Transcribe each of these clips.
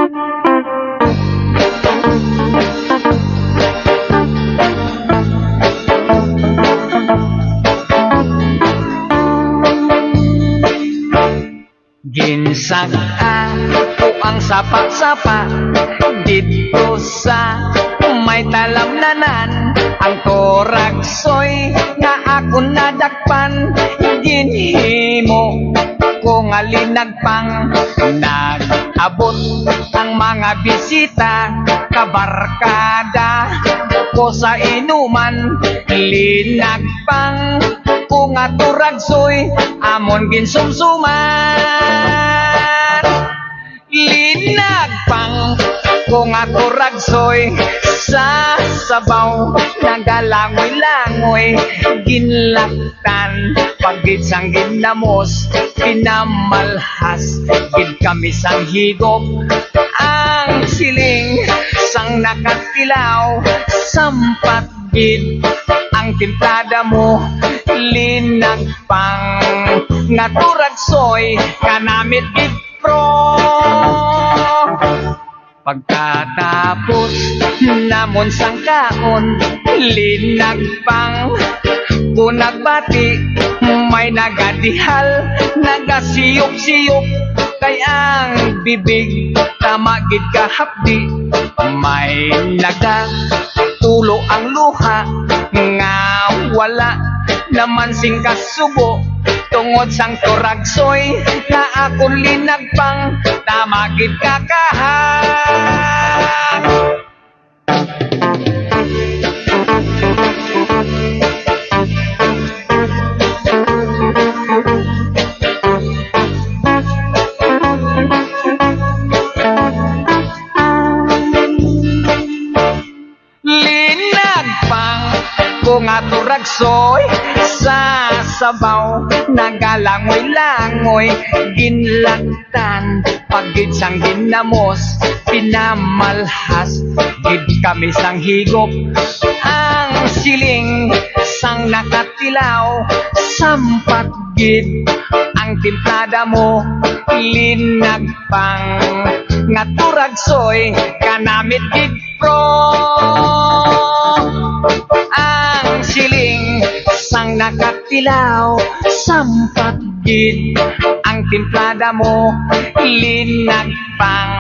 Ginsaga ko ang sapa-sapa dito sa may talamnanan. Ang toraksoy nga ako nadakpan, ginhimo ko nga linagpang. Nag-abot ang mga bisita, kabarkada ko sa inuman. Linagpang ko nga turagsoy, amon ginsumsuman. Linagpang ko nga turagsoy, sa sabaw nagalangoy-langoy. Ginlaktan pagit sang ginamos, pinamalhas gid kami sang higop. Ang siling sang nakatilaw, sampat gid ang timplada mo. Linagpang nga turagsoy, kanamit gid pro. Pagkatapos namon sang kaon, linagpang ko nagbati. May nagadihal, nagasiyop-siyop, kay ang bibig tamagid kahapdi. May nagatulo ang luha, nga wala naman sing kasubo. Tungod sang turagsoy na akong linagpang, tamagid kakahan. Linagpang ko nga turagsoy, sa sabaw nagalangoy-langoy. Ginlaktan pagid sang ginamos, pinamalhas gid kami sang higop. Ang siling sang nakatilaw, sampat gid ang timplada mo. Linagpang nga turagsoy, kanamit gid pro. Ang siling sang nakatilaw, sampat gid ang timplada mo. Linagpang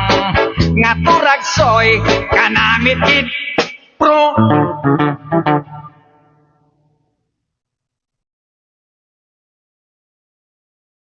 nga turagsoy, kanamit gid pro.